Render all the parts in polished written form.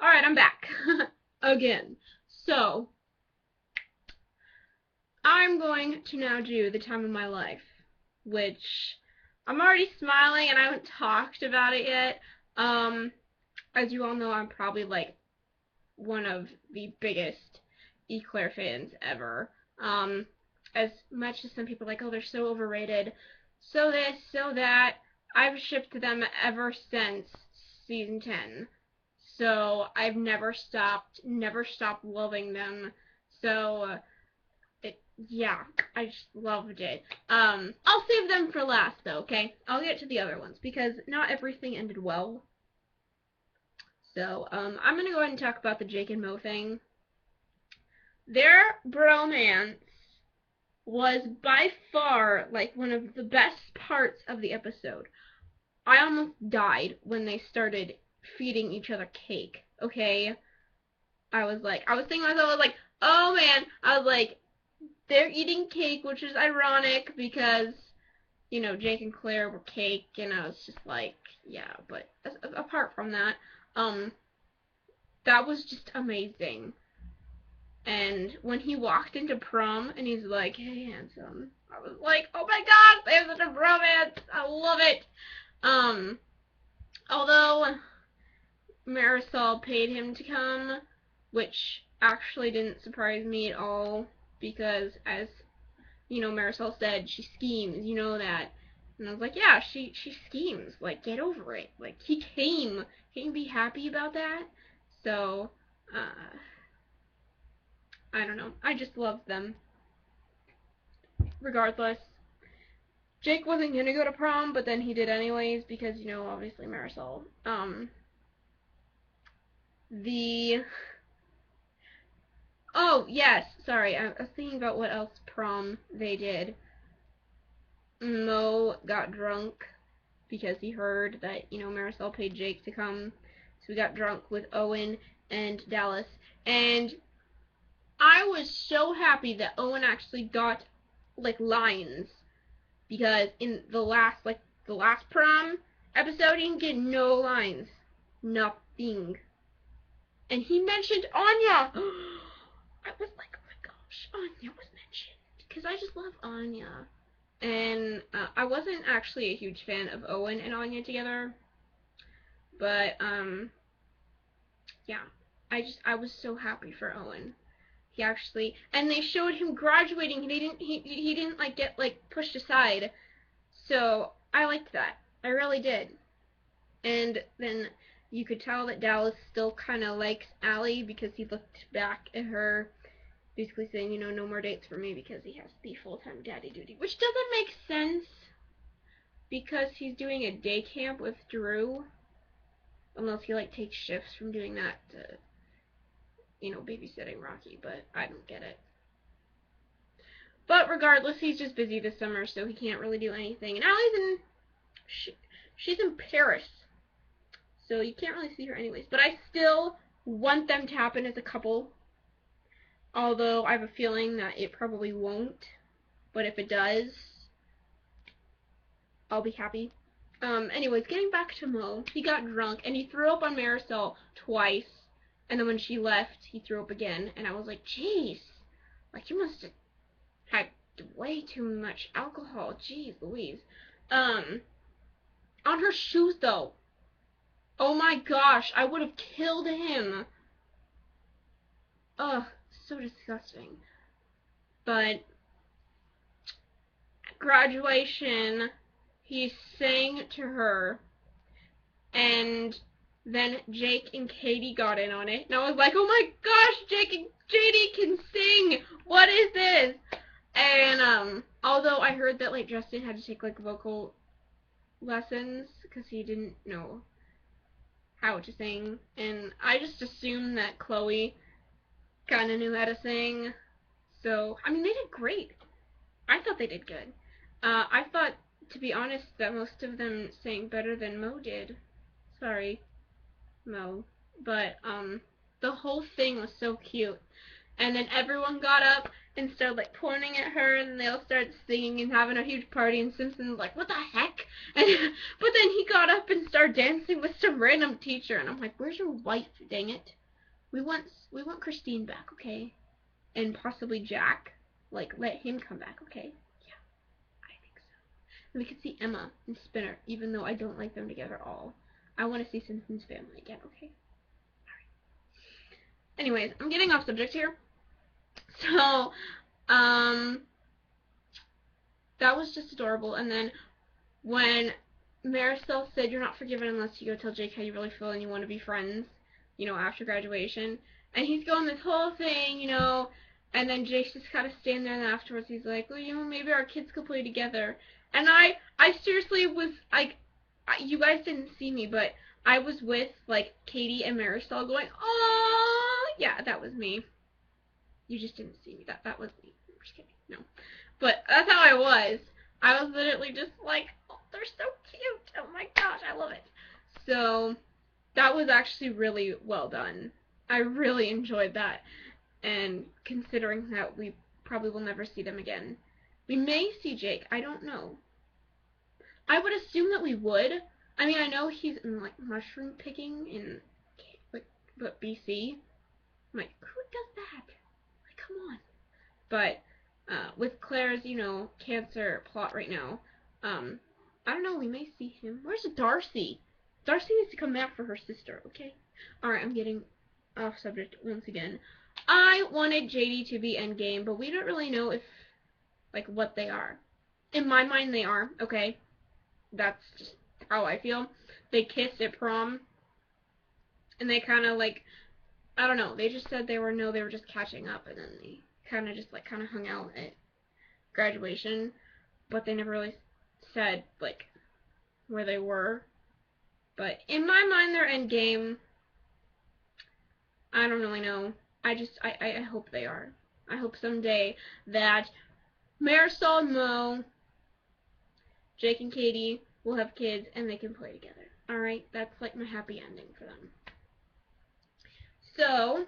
Alright, I'm back. Again. So, I'm going to now do the time of my life, which I'm already smiling and I haven't talked about it yet. Um, as you all know, I'm probably like one of the biggest Eclair fans ever. Um, as much as some people are like, oh, they're so overrated, so this, so that, I've shipped them ever since season 10. So I've never stopped loving them. So yeah, I just loved it. I'll save them for last though, okay? I'll get to the other ones because not everything ended well. So, I'm gonna go ahead and talk about the Jake and Mo thing. Their bromance was by far like one of the best parts of the episode. I almost died when they started feeding each other cake, okay? I was thinking to myself, I was like, oh man, I was like, they're eating cake, which is ironic because, Jake and Claire were cake, and I was just like, yeah, but apart from that, um, that was just amazing. And when he walked into prom and he's like, hey, handsome, I was like, oh my god, they have such a romance. I love it. Um, although Marisol paid him to come, which actually didn't surprise me at all because, as Marisol said, she schemes, you know that. And I was like, yeah, she schemes. Like, get over it. Like, he came. Can you be happy about that? So, I don't know. I just love them. Regardless. Jake wasn't gonna go to prom, but then he did anyways because, obviously Marisol. The Oh, yes, sorry, I was thinking about what else prom they did. Mo got drunk because he heard that, Marisol paid Jake to come. So we got drunk with Owen and Dallas. And I was so happy that Owen actually got, like, lines. Because in the last prom episode, he didn't get no lines. Nothing. And he mentioned Anya. I was like, oh my gosh, Anya was mentioned. Because I just love Anya. And I wasn't actually a huge fan of Owen and Anya together, but yeah, I was so happy for Owen. He actually, and they showed him graduating. He didn't like get like pushed aside, so I liked that. I really did. And then you could tell that Dallas still kind of likes Allie because he looked back at her basically saying, no more dates for me because he has the full-time daddy duty, which doesn't make sense because he's doing a day camp with Drew, unless he like takes shifts from doing that to, babysitting Rocky, but I don't get it. But regardless, he's just busy this summer, so he can't really do anything. And she's in Paris, so you can't really see her anyways. But I still want them to happen as a couple, although I have a feeling that it probably won't. But if it does, I'll be happy. Anyways, getting back to Mo, he got drunk and he threw up on Marisol twice. And then when she left, he threw up again. And I was like, jeez, like you must have had way too much alcohol. Jeez Louise. Um, on her shoes though. Oh my gosh, I would have killed him. Ugh, so disgusting. But graduation, he sang to her and then Jake and Katie got in on it, and I was like, oh my gosh, Jake and JD can sing! What is this? And, although I heard that, like, Justin had to take, like, vocal lessons, because he didn't know how to sing, and I just assumed that Chloe kind of knew how to sing, so, I mean, they did great. I thought they did good. I thought, to be honest, that most of them sang better than Mo did. Sorry, Mo. But, the whole thing was so cute. And then everyone got up and started like pointing at her, and they all started singing and having a huge party. And Simpson's like, "What the heck?" And but then he got up and started dancing with some random teacher, and I'm like, "Where's your wife? Dang it! We want Christine back, okay? And possibly Jack. Like, let him come back, okay?" Yeah, I think so. And we could see Emma and Spinner, even though I don't like them together at all. I want to see Simpsons family again, okay? Anyways, I'm getting off subject here. So, that was just adorable. And then when Marisol said, "You're not forgiven unless you go tell Jake how you really feel and you want to be friends, after graduation." And he's going this whole thing, and then Jake's just kind of standing there, and afterwards he's like, "Well, maybe our kids could play together." And I seriously was like, you guys didn't see me, but I was with like Katie and Marisol going, "Oh, yeah, that was me." You just didn't see me. That was me. I'm just kidding. No. But that's how I was. I was literally just like, "Oh, they're so cute. Oh my gosh, I love it." So that was actually really well done. I really enjoyed that. And considering that we probably will never see them again. We may see Jake. I don't know. I would assume that we would. I mean, I know he's in like mushroom picking in but BC. I'm like, who does that? Like, come on. But with Claire's, cancer plot right now, I don't know, we may see him. Where's Darcy? Darcy needs to come back for her sister, okay? Alright, I'm getting off subject once again. I wanted JD to be Endgame, but we don't really know if, like, what they are. In my mind, they are, okay? That's just how I feel. They kissed at prom, and they kind of, like, I don't know, they just said they were just catching up, and then they kind of just, like, kind of hung out at graduation, but they never really said, like, where they were. But in my mind, they're Endgame. I don't really know. I hope they are. I hope someday that Marisol and Mo, Jake and Katie will have kids and they can play together. Alright? That's like my happy ending for them. So,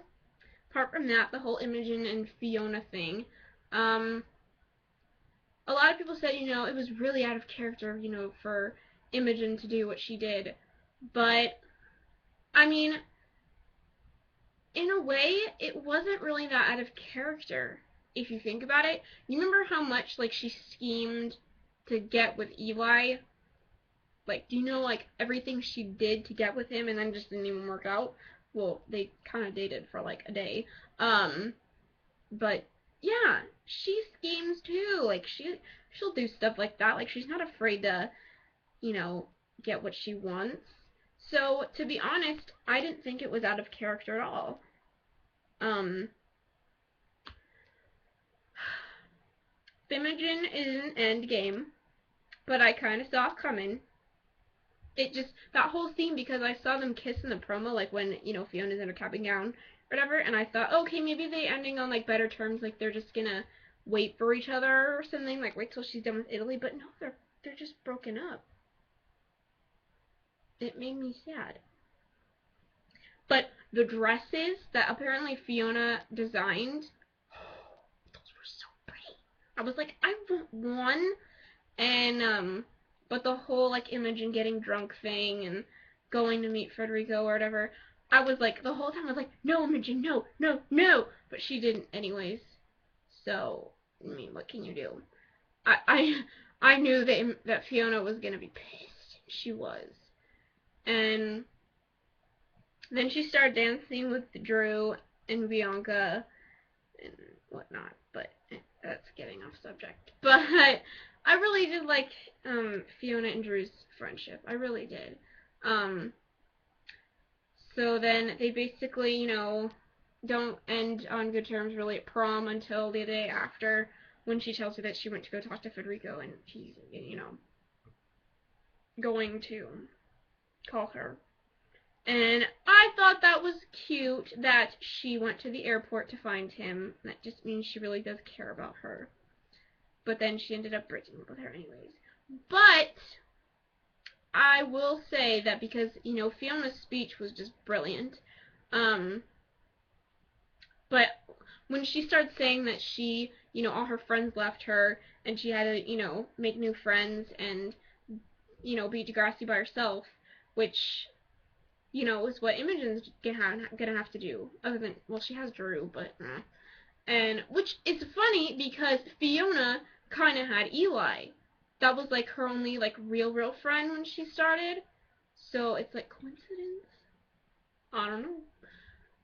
apart from that, the whole Imogen and Fiona thing, a lot of people said, it was really out of character, for Imogen to do what she did. But, I mean, in a way, it wasn't really that out of character, if you think about it. You remember how much, like, she schemed to get with Eli? Like, do you know, like, everything she did to get with him and then just didn't even work out? Well, they kind of dated for, like, a day. But, yeah, she schemes, too. Like, she'll do stuff like that. Like, she's not afraid to, get what she wants. So, to be honest, I didn't think it was out of character at all. Imogen is an end game, but I kind of saw it coming. It just, that whole scene, because I saw them kiss in the promo, like when, Fiona's in her capping gown, whatever, and I thought, okay, maybe they ending on, like, better terms, like, they're just gonna wait for each other or something, like, wait till she's done with Italy, but no, they're just broken up. It made me sad. But the dresses that apparently Fiona designed, those were so pretty. I was like, I want one. And but the whole like Imogen getting drunk thing and going to meet Federico or whatever, I was like, the whole time I was like, no, Imogen, no, no, no, but she didn't anyways. So, I mean, what can you do? I knew that Fiona was gonna be pissed. She was. And then she started dancing with Drew and Bianca and whatnot, but that's getting off subject. But I really did like Fiona and Drew's friendship. I really did. So then they basically, don't end on good terms really at prom until the day after, when she tells her that she went to go talk to Federico and he's, going to call her. And I thought that was cute that she went to the airport to find him. That just means she really does care about her. But then she ended up breaking up with her anyways. But I will say that because, Fiona's speech was just brilliant. But when she started saying that she, all her friends left her and she had to, make new friends and, be Degrassi by herself, which, is what Imogen's gonna have to do. Other than, well, she has Drew, but, And, which is funny because Fiona kind of had Eli. That was, like, her only, like, real friend when she started. So, it's, like, coincidence? I don't know.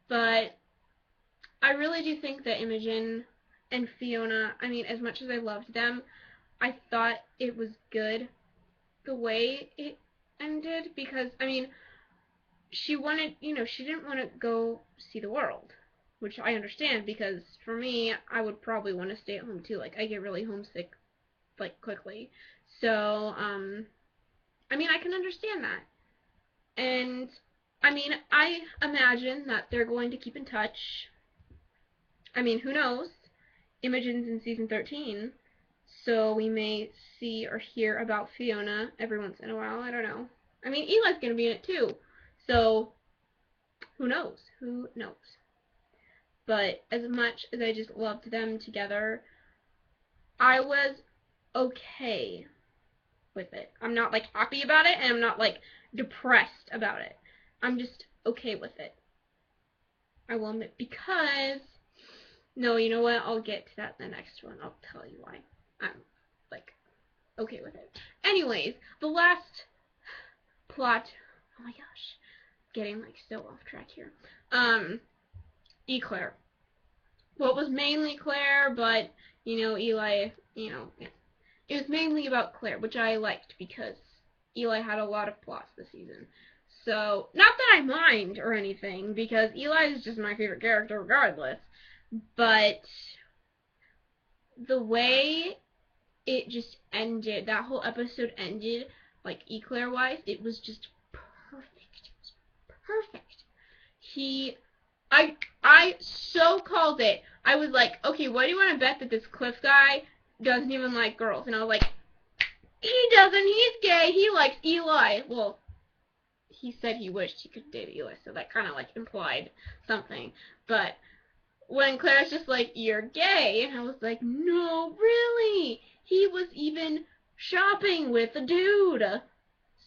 But I really do think that Imogen and Fiona, I mean, as much as I loved them, I thought it was good the way it ended because, I mean, she wanted, she didn't want to go see the world, which I understand because for me, I would probably want to stay at home too. Like, I get really homesick, like, quickly. So, I mean, I can understand that. And, I mean, I imagine that they're going to keep in touch. I mean, who knows? Imogen's in season 13, so we may see or hear about Fiona every once in a while. I don't know. I mean, Eli's going to be in it too, so who knows? Who knows? But as much as I just loved them together, I was okay with it. I'm not, like, happy about it, and I'm not, like, depressed about it. I'm just okay with it. I will admit, because... No, you know what? I'll get to that in the next one. I'll tell you why I'm, like, okay with it. Anyways, the last plot... Oh my gosh. Getting, like, so off track here. Eclair. Well, it was mainly Claire, but, Eli, yeah. It was mainly about Claire, which I liked because Eli had a lot of plots this season. So, not that I mind or anything, because Eli is just my favorite character regardless, but the way it just ended, that whole episode ended, like, Eclair-wise, it was just perfect. It was perfect. I so called it. I was like, okay, what do you want to bet that this Cliff guy doesn't even like girls? And I was like, he doesn't, he's gay, he likes Eli. Well, he said he wished he could date Eli, so that kind of, like, implied something. But when Claire's just like, you're gay, and I was like, no, really? He was even shopping with a dude.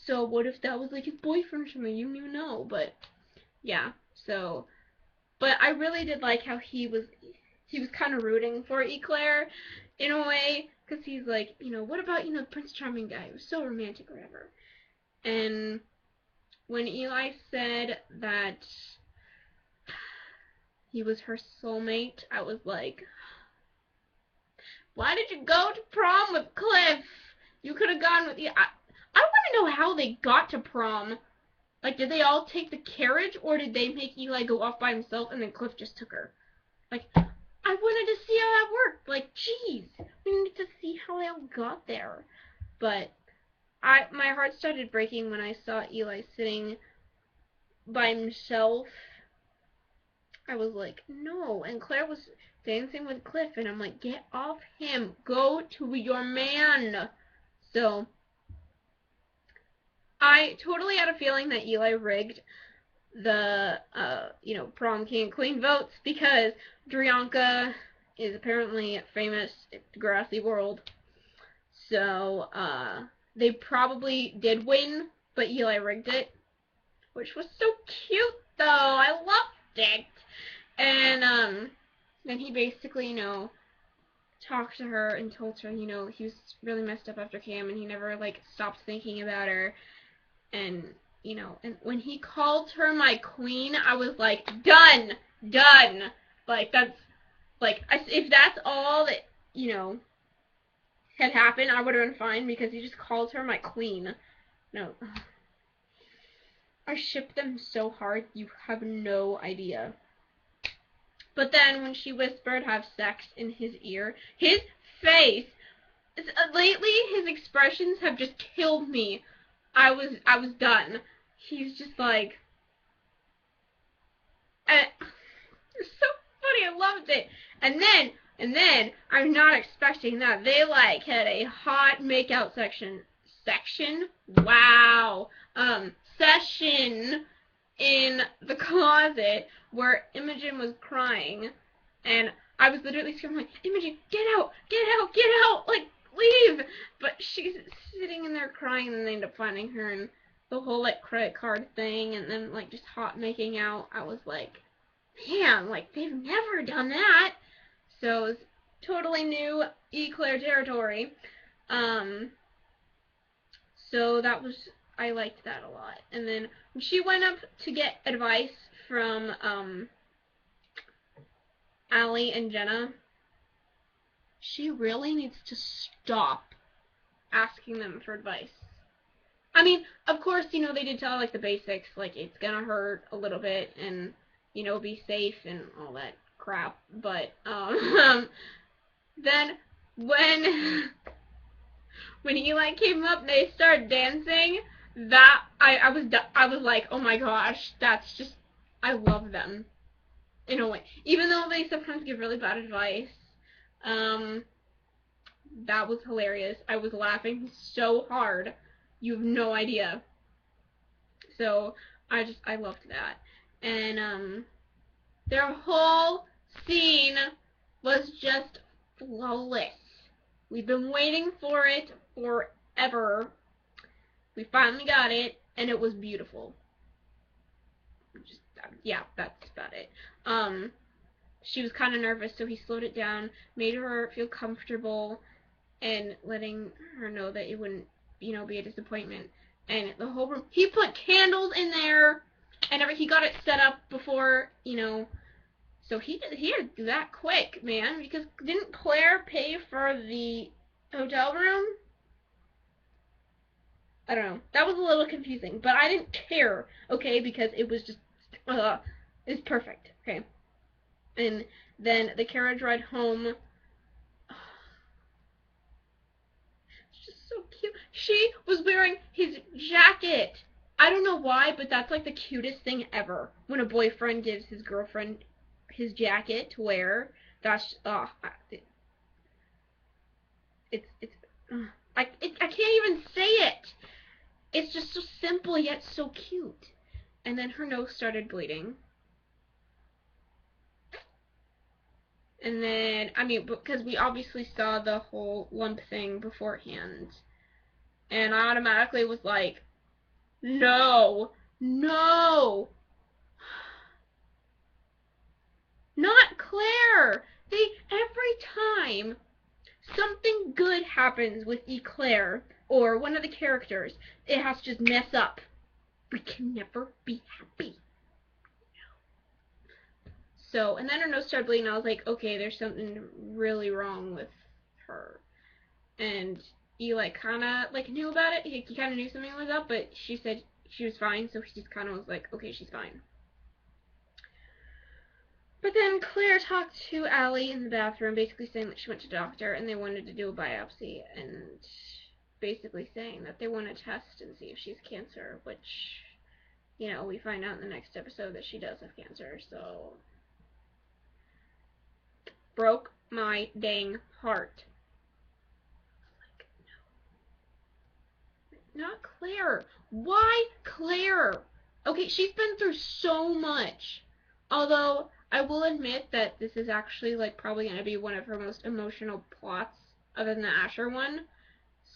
So what if that was, like, his boyfriend or something? You don't even know. But yeah, so, but I really did like how he was kind of rooting for Eclair in a way, because he's like, what about, Prince Charming guy? It was so romantic or whatever. And when Eli said that he was her soulmate, I was like, why did you go to prom with Cliff? You could have gone with... I want to know how they got to prom. Like, did they all take the carriage, or did they make Eli go off by himself and then Cliff just took her? Like, I wanted to see how that worked. Like, jeez, we need to see how they all got there. But my heart started breaking when I saw Eli sitting by himself. I was like, no. And Claire was dancing with Cliff, and I'm like, get off him. Go to your man. So, I totally had a feeling that Eli rigged the, prom king and queen votes because Drianka is apparently famous in the Degrassi world. So, they probably did win, but Eli rigged it, which was so cute, though. I loved it. And, then he basically, talked to her and told her, he was really messed up after Cam, and he never, like, stopped thinking about her. And, and when he called her my queen, I was like, done! Like, that's, like, if that's all that, had happened, I would have been fine, because he just called her my queen. No. I ship them so hard, you have no idea. But then when she whispered have sex in his ear, his face, lately his expressions have just killed me. I was done. He's just like, it's so funny, I loved it. And then, I'm not expecting that. They, like, had a hot makeout section. Wow. Session in the closet where Imogen was crying, and I was literally screaming like, Imogen, get out, get out, get out, like, leave. But she's sitting in there crying, and then they end up finding her, and the whole like credit card thing, and then like just hot making out. I was like, man, like they've never done that. So it was totally new Eclair territory. Um, so that was, I liked that a lot. And then when she went up to get advice from Allie and Jenna, she really needs to stop asking them for advice. I mean, of course, you know, they did tell like the basics, like it's gonna hurt a little bit and, you know, be safe and all that crap. But then when when Eli came up and they started dancing, that I was like, oh my gosh, that's just, I love them in a way, even though they sometimes give really bad advice. That was hilarious. I was laughing so hard, you have no idea. So I loved that, and their whole scene was just flawless. We've been waiting for it forever. We finally got it, and it was beautiful. Just, yeah, that's about it. She was kind of nervous, so he slowed it down, made her feel comfortable, and letting her know that it wouldn't, you know, be a disappointment. And the whole room, he put candles in there, and he got it set up before, you know. So he had to do that quick, man, because didn't Claire pay for the hotel room? I don't know. That was a little confusing, but I didn't care, okay, because it was just, it's perfect, okay. And then the carriage ride home, it's just so cute. She was wearing his jacket. I don't know why, but that's like the cutest thing ever. When a boyfriend gives his girlfriend his jacket to wear, that's, I can't even say it. It's just so simple yet so cute. And then her nose started bleeding. And then, I mean, because we obviously saw the whole lump thing beforehand. And I automatically was like, no, no, not Claire. Every time something good happens with Eclair or one of the characters, it has to just mess up. We can never be happy. So, and then her nose started bleeding, and I was like, okay, there's something really wrong with her. And Eli kind of, like, knew about it. He kind of knew something was up, but she said she was fine, so he just kind of was like, okay, she's fine. But then Claire talked to Allie in the bathroom, basically saying that she went to the doctor, and they wanted to do a biopsy, and basically saying that they want to test and see if she's cancer, which, you know, we find out in the next episode that she does have cancer, so broke my dang heart. Like, no. Not Claire. Why Claire? Okay, she's been through so much. Although, I will admit that this is actually, like, probably going to be one of her most emotional plots, other than the Asher one.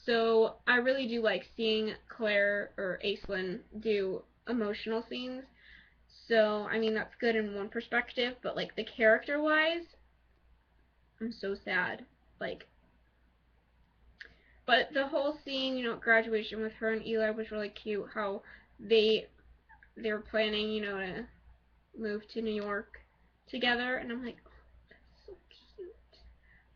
So, I really do like seeing Claire, or Aislinn, do emotional scenes. So, I mean, that's good in one perspective, but, like, the character-wise, I'm so sad. Like, but the whole scene, you know, graduation with her and Eli was really cute. How they were planning, you know, to move to New York together, and I'm like, oh, that's so cute.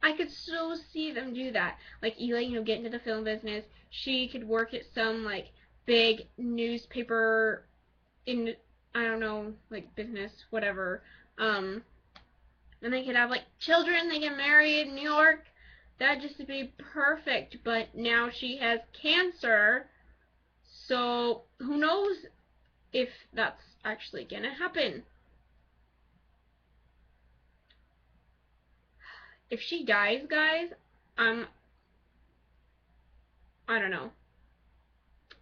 I could so see them do that. Like Eli, you know, get into the film business. She could work at some like big newspaper in, I don't know, like business, whatever. And they could have like children. They get married in New York. That'd just be perfect. But now she has cancer, so who knows if that's actually gonna happen. If she dies, guys, I don't know.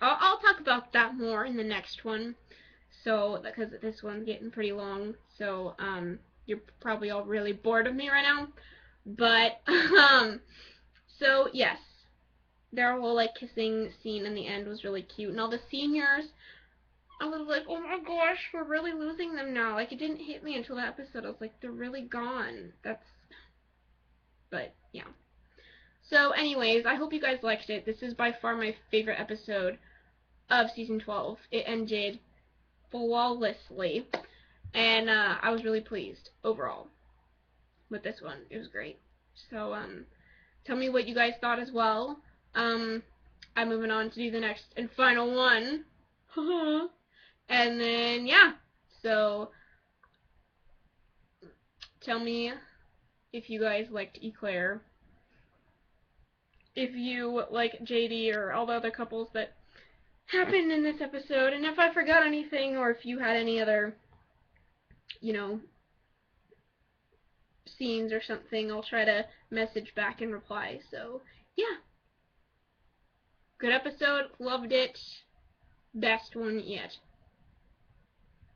I'll talk about that more in the next one. So, because this one's getting pretty long. So, you're probably all really bored of me right now. But, so yes, their whole like kissing scene in the end was really cute, and all the seniors, I was like, oh my gosh, we're really losing them now. Like, it didn't hit me until that episode. I was like, they're really gone. But yeah. So anyways, I hope you guys liked it. This is by far my favorite episode of season 12. It ended flawlessly, and I was really pleased overall with this one. It was great. So tell me what you guys thought as well. I'm moving on to do the next and final one. And then yeah. So tell me if you guys liked Eclair, if you like JD or all the other couples that happened in this episode, and if I forgot anything, or if you had any other, you know, scenes or something, I'll try to message back and reply. So, yeah. Good episode. Loved it. Best one yet.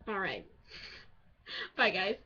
Alright. Bye, guys.